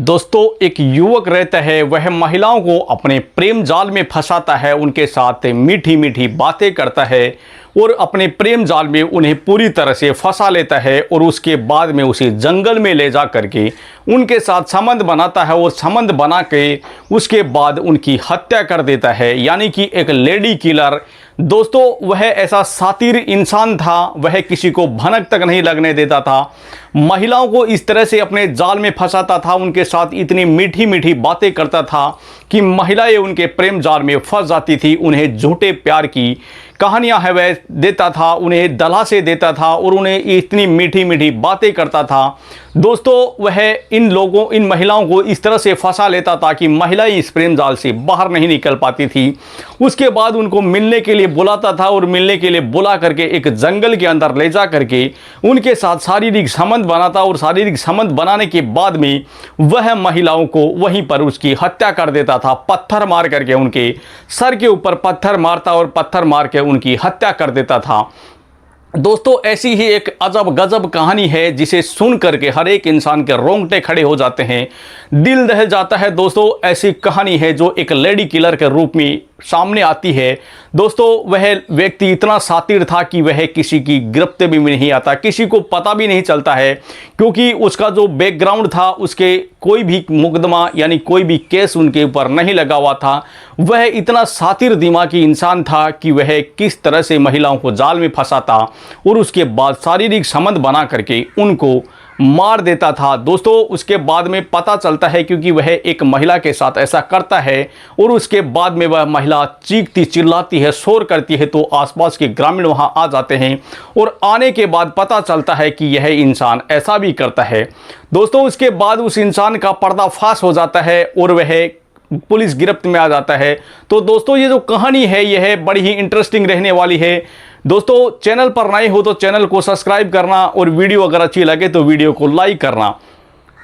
दोस्तों, एक युवक रहता है, वह महिलाओं को अपने प्रेम जाल में फंसाता है, उनके साथ मीठी मीठी बातें करता है और अपने प्रेम जाल में उन्हें पूरी तरह से फंसा लेता है और उसके बाद में उसे जंगल में ले जा करके उनके साथ संबंध बनाता है और संबंध बना के उसके बाद उनकी हत्या कर देता है। यानी कि एक लेडी किलर। दोस्तों, वह ऐसा शातिर इंसान था, वह किसी को भनक तक नहीं लगने देता था, महिलाओं को इस तरह से अपने जाल में फंसाता था, उनके साथ इतनी मीठी मीठी बातें करता था कि महिलाएं उनके प्रेम जाल में फंस जाती थी। उन्हें झूठे प्यार की कहानियां है वह देता था, उन्हें दलासे देता था और उन्हें इतनी मीठी मीठी बातें करता था। दोस्तों, वह इन महिलाओं को इस तरह से फंसा लेता था कि महिलाएं इस प्रेम जाल से बाहर नहीं निकल पाती थी। उसके बाद उनको मिलने के लिए बुलाता था और मिलने के लिए बुला करके एक जंगल के अंदर ले जा करके उनके साथ शारीरिक संबंध बनाता और शारीरिक संबंध बनाने के बाद में वह महिलाओं को वहीं पर उसकी हत्या कर देता था। पत्थर मार करके उनके सर के ऊपर पत्थर मारता और पत्थर मार के उनकी हत्या कर देता था। दोस्तों, ऐसी ही एक अजब गजब कहानी है जिसे सुन करके हर एक इंसान के रोंगटे खड़े हो जाते हैं, दिल दहल जाता है। दोस्तों, ऐसी कहानी है जो एक लेडी किलर के रूप में सामने आती है। दोस्तों, वह व्यक्ति इतना शातिर था कि वह किसी की गिरफ्त भी नहीं आता, किसी को पता भी नहीं चलता है, क्योंकि उसका जो बैकग्राउंड था, उसके कोई भी मुकदमा यानी कोई भी केस उनके ऊपर नहीं लगा हुआ था। वह इतना शातिर दिमागी इंसान था कि वह किस तरह से महिलाओं को जाल में फंसाता और उसके बाद शारीरिक संबंध बना करके उनको मार देता था। दोस्तों, उसके बाद में पता चलता है क्योंकि वह एक महिला के साथ ऐसा करता है और उसके बाद में वह महिला चीखती चिल्लाती है, शोर करती है, तो आसपास के ग्रामीण वहां आ जाते हैं और आने के बाद पता चलता है कि यह इंसान ऐसा भी करता है। दोस्तों, उसके बाद उस इंसान का पर्दाफाश हो जाता है और वह पुलिस गिरफ्त में आ जाता है। तो दोस्तों, ये जो कहानी है यह बड़ी ही इंटरेस्टिंग रहने वाली है। दोस्तों, चैनल पर नए हो तो चैनल को सब्सक्राइब करना और वीडियो अगर अच्छी लगे तो वीडियो को लाइक करना।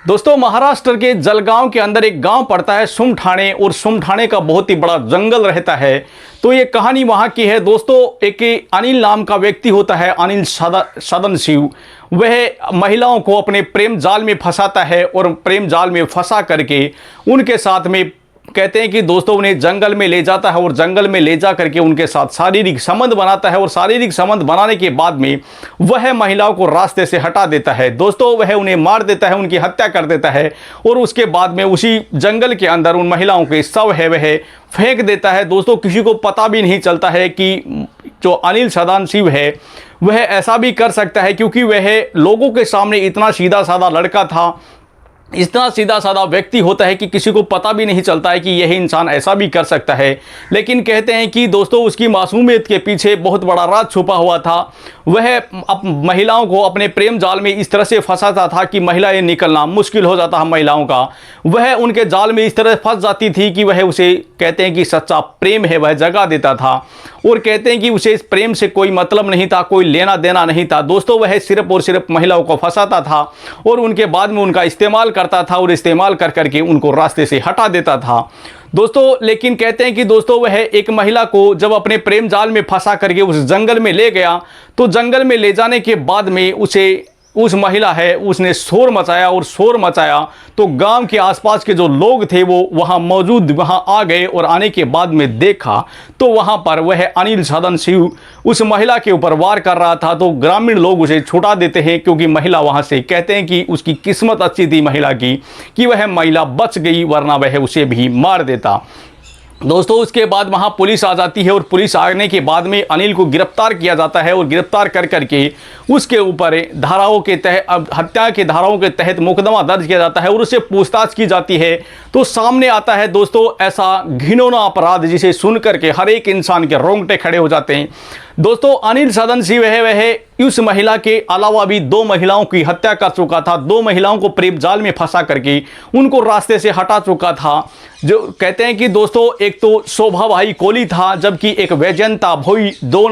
दोस्तों, महाराष्ट्र के जलगांव के अंदर एक गांव पड़ता है सुमठाणे, और सुमठाणे का बहुत ही बड़ा जंगल रहता है। तो ये कहानी वहां की है। दोस्तों, एक अनिल नाम का व्यक्ति होता है, अनिल सदनशिव। वह महिलाओं को अपने प्रेम जाल में फंसाता है और प्रेम जाल में फंसा करके उनके साथ में कहते हैं कि दोस्तों उन्हें जंगल में ले जाता है और जंगल में ले जा करके उनके साथ शारीरिक संबंध बनाता है और शारीरिक संबंध बनाने के बाद में वह महिलाओं को रास्ते से हटा देता है। दोस्तों, वह उन्हें मार देता है, उनकी हत्या कर देता है और उसके बाद में उसी जंगल के अंदर उन महिलाओं के शव है वह फेंक देता है। दोस्तों, किसी को पता भी नहीं चलता है कि जो अनिल सदानशिव है वह ऐसा भी कर सकता है, क्योंकि वह लोगों के सामने इतना सीधा साधा लड़का था, इतना सीधा साधा व्यक्ति होता है कि किसी को पता भी नहीं चलता है कि यह इंसान ऐसा भी कर सकता है। लेकिन कहते हैं कि दोस्तों, उसकी मासूमियत के पीछे बहुत बड़ा राज छुपा हुआ था। वह महिलाओं को अपने प्रेम जाल में इस तरह से फंसाता था कि महिलाएं निकलना मुश्किल हो जाता है महिलाओं का। वह उनके जाल में इस तरह फंस जाती थी कि वह उसे कहते हैं कि सच्चा प्रेम है वह जगा देता था और कहते हैं कि उसे इस प्रेम से कोई मतलब नहीं था, कोई लेना देना नहीं था। दोस्तों, वह सिर्फ और सिर्फ महिलाओं को फंसाता था और उनके बाद में उनका इस्तेमाल करता था और इस्तेमाल कर करके उनको रास्ते से हटा देता था। दोस्तों, लेकिन कहते हैं कि दोस्तों वह एक महिला को जब अपने प्रेम जाल में फंसा करके उस जंगल में ले गया, तो जंगल में ले जाने के बाद में उस महिला है उसने शोर मचाया और शोर मचाया तो गांव के आसपास के जो लोग थे वो वहां मौजूद वहां आ गए और आने के बाद में देखा तो वहां पर वह अनिल सदनशिव उस महिला के ऊपर वार कर रहा था। तो ग्रामीण लोग उसे छुड़ा देते हैं, क्योंकि महिला वहां से कहते हैं कि उसकी किस्मत अच्छी थी महिला की कि वह महिला बच गई, वरना वह उसे भी मार देता। दोस्तों, उसके बाद वहां पुलिस आ जाती है और पुलिस आने के बाद में अनिल को गिरफ्तार किया जाता है और गिरफ्तार कर करके उसके ऊपर धाराओं के तहत हत्या के धाराओं के तहत मुकदमा दर्ज किया जाता है और उससे पूछताछ की जाती है। तो सामने आता है दोस्तों ऐसा घिनौना अपराध जिसे सुन करके हर एक इंसान के रोंगटे खड़े हो जाते हैं। दोस्तों, अनिल सदनशिव है वह उस महिला के अलावा भी 2 महिलाओं की हत्या कर चुका था, 2 महिलाओं को प्रेम जाल में फंसा करके उनको रास्ते से हटा चुका था। जो कहते हैं कि दोस्तों, एक तो शोभा भाई कोली था, जबकि एक वैजयंता भोई 2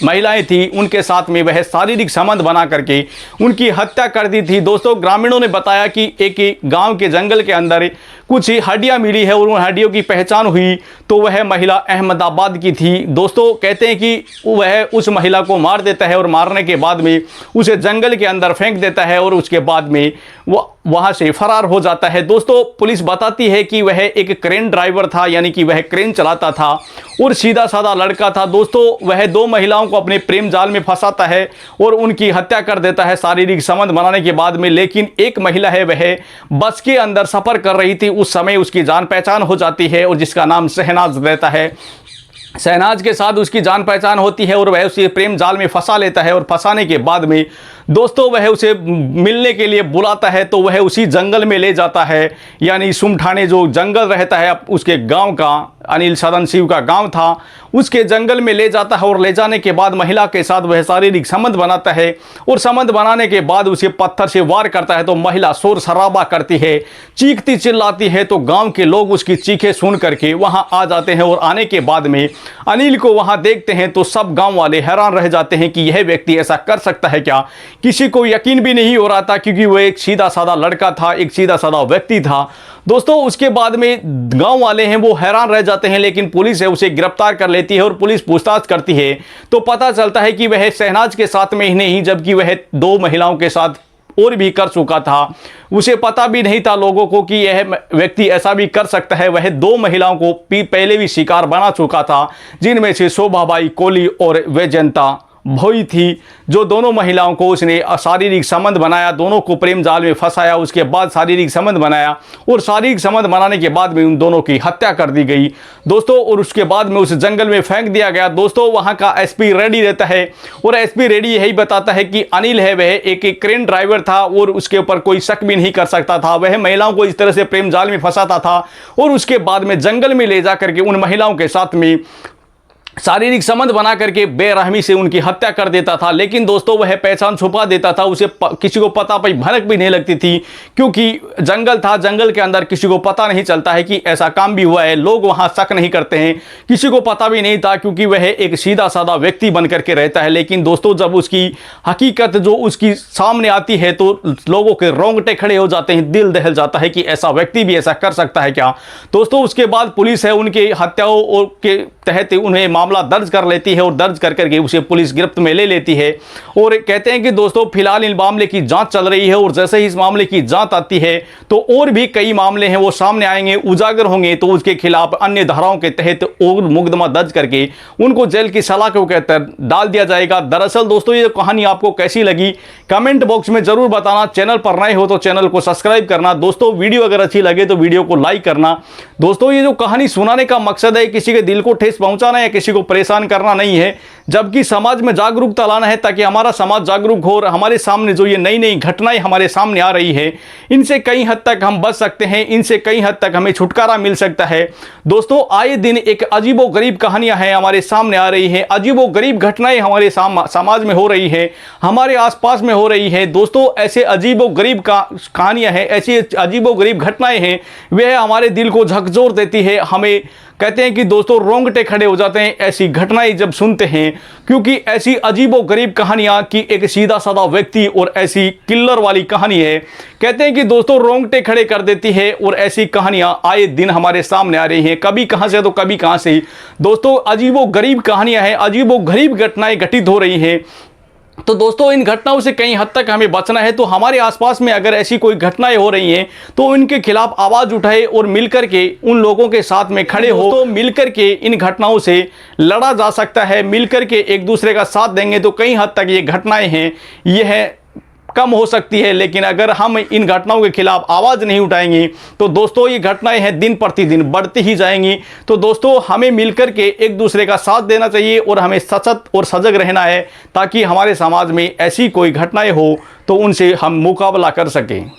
महिलाएं थी, उनके साथ में वह शारीरिक संबंध बना करके उनकी हत्या कर दी थी। दोस्तों, ग्रामीणों ने बताया कि एक गांव के जंगल के अंदर कुछ हड्डियां मिली है और उन हड्डियों की पहचान हुई तो वह महिला अहमदाबाद की थी। दोस्तों, कहते हैं कि वह उस महिला को मार देता है और मारने के बाद में उसे जंगल के अंदर फेंक देता है और उसके बाद में वह वहाँ से फरार हो जाता है। दोस्तों पुलिस बताती है कि वह एक क्रेन ड्राइवर था, यानी कि वह क्रेन चलाता था और सीधा साधा लड़का था। दोस्तों वह 2 महिलाओं को अपने प्रेम जाल में फंसाता है और उनकी हत्या कर देता है शारीरिक संबंध बनाने के बाद में। लेकिन एक महिला है, वह बस के अंदर सफ़र कर रही थी, उस समय उसकी जान पहचान हो जाती है और जिसका नाम शहनाज रहता है। शहनाज के साथ उसकी जान पहचान होती है और वह उसे प्रेम जाल में फंसा लेता है और फंसाने के बाद में दोस्तों वह उसे मिलने के लिए बुलाता है, तो वह उसी जंगल में ले जाता है, यानी सुमठाने जो जंगल रहता है उसके गांव का, अनिल सदन शिव का गांव था, उसके जंगल में ले जाता है और ले जाने के बाद महिला के साथ वह शारीरिक संबंध बनाता है और संबंध बनाने के बाद उसे पत्थर से वार करता है। तो महिला शोर शराबा करती है, चीखती चिल्लाती है, तो गांव के लोग उसकी चीखें सुन करके वहां आ जाते हैं और आने के बाद में अनिल को वहां देखते हैं तो सब गांव वाले हैरान रह जाते हैं कि यह व्यक्ति ऐसा कर सकता है क्या। किसी को यकीन भी नहीं हो रहा था क्योंकि वह एक सीधा साधा लड़का था, एक सीधा साधा व्यक्ति था। दोस्तों उसके बाद में गांव वाले हैं वो हैरान रह जाते हैं, लेकिन पुलिस है उसे गिरफ्तार कर लेती है और पुलिस पूछताछ करती है तो पता चलता है कि वह शहनाज के साथ में ही नहीं, जबकि वह 2 महिलाओं के साथ और भी कर चुका था। उसे पता भी नहीं था लोगों को कि यह व्यक्ति ऐसा भी कर सकता है। वह 2 महिलाओं को पहले भी शिकार बना चुका था, जिनमें से शोभाबाई कोली और वैजयंता भोई थी, जो दोनों महिलाओं को उसने शारीरिक संबंध बनाया, दोनों को प्रेम जाल में फंसाया, उसके बाद शारीरिक संबंध बनाया और शारीरिक संबंध बनाने के बाद में उन दोनों की हत्या कर दी गई दोस्तों, और उसके बाद में उस जंगल में फेंक दिया गया। दोस्तों वहाँ का एसपी रेड्डी रहता है और एसपी रेड्डी यही बताता है कि अनिल है वह एक क्रेन ड्राइवर था और उसके ऊपर कोई शक भी नहीं कर सकता था। वह महिलाओं को इस तरह से प्रेम जाल में फंसाता था और उसके बाद में जंगल में ले जा करके उन महिलाओं के साथ में शारीरिक संबंध बना करके बेरहमी से उनकी हत्या कर देता था। लेकिन दोस्तों वह पहचान छुपा देता था, उसे किसी को पता पर भनक भी नहीं लगती थी क्योंकि जंगल था, जंगल के अंदर किसी को पता नहीं चलता है कि ऐसा काम भी हुआ है, लोग वहां शक नहीं करते हैं, किसी को पता भी नहीं था क्योंकि वह एक सीधा साधा व्यक्ति बन करके रहता है। लेकिन दोस्तों जब उसकी हकीकत जो उसकी सामने आती है तो लोगों के रोंगटे खड़े हो जाते हैं, दिल दहल जाता है कि ऐसा व्यक्ति भी ऐसा कर सकता है क्या। दोस्तों उसके बाद पुलिस है उनके हत्याओं के तहत उन्हें मामला दर्ज कर लेती है और दर्ज कर करके उसे पुलिस गिरफ्त में ले लेती है और कहते हैं कि दोस्तों फिलहाल इन मामले की जांच चल रही है और जैसे ही इस मामले की जांच आती है तो और भी कई मामले हैं वो सामने आएंगे, उजागर होंगे, तो उसके खिलाफ अन्य धाराओं के तहत और मुकदमा दर्ज करके उनको जेल की सलाखों के तहत डाल दिया जाएगा। दरअसल दोस्तों ये कहानी आपको कैसी लगी कमेंट बॉक्स में जरूर बताना। चैनल पर नए हो तो चैनल को सब्सक्राइब करना। दोस्तों वीडियो अगर अच्छी लगे तो वीडियो को लाइक करना। दोस्तों ये जो कहानी सुनाने का मकसद है किसी के दिल को ठेस पहुंचाना या किसी को परेशान करना नहीं है, जबकि समाज में जागरूकता लाना है ताकि हमारा समाज जागरूक हो और हमारे सामने जो ये नई नई घटनाएं हमारे सामने आ रही है इनसे कई हद तक हम बच सकते हैं, इनसे कई हद तक हमें छुटकारा मिल सकता है। दोस्तों आए दिन एक अजीबो गरीब कहानियां हैं हमारे सामने आ रही हैं, अजीबो गरीब घटनाएं हमारे समाज में हो रही है, हमारे आसपास में हो रही है। दोस्तों ऐसे अजीबो गरीब कहानियां हैं, ऐसी अजीबो गरीब घटनाएं हैं, वह हमारे दिल को झकझोर देती है। हमें कहते हैं कि दोस्तों रोंगटे खड़े हो जाते हैं ऐसी घटनाएं जब सुनते हैं, क्योंकि ऐसी अजीबो गरीब कहानियां कि एक सीधा साधा व्यक्ति और ऐसी किल्लर वाली कहानी है, कहते हैं कि दोस्तों रोंगटे खड़े कर देती है और ऐसी कहानियां आए दिन हमारे सामने आ रही हैं, कभी कहां से तो कभी कहां से। दोस्तों अजीबो गरीब कहानियां हैं, अजीबो गरीब घटनाएं घटित हो रही हैं। तो दोस्तों इन घटनाओं से कई हद तक हमें बचना है, तो हमारे आसपास में अगर ऐसी कोई घटनाएं हो रही हैं तो इनके खिलाफ आवाज़ उठाए और मिलकर के उन लोगों के साथ में खड़े हो, तो मिलकर के इन घटनाओं से लड़ा जा सकता है। मिलकर के एक दूसरे का साथ देंगे तो कई हद तक ये घटनाएं हैं यह कम हो सकती है। लेकिन अगर हम इन घटनाओं के खिलाफ आवाज़ नहीं उठाएंगे तो दोस्तों ये घटनाएं हैं दिन प्रतिदिन बढ़ती ही जाएंगी। तो दोस्तों हमें मिलकर के एक दूसरे का साथ देना चाहिए और हमें सचेत और सजग रहना है ताकि हमारे समाज में ऐसी कोई घटनाएं हो तो उनसे हम मुकाबला कर सकें।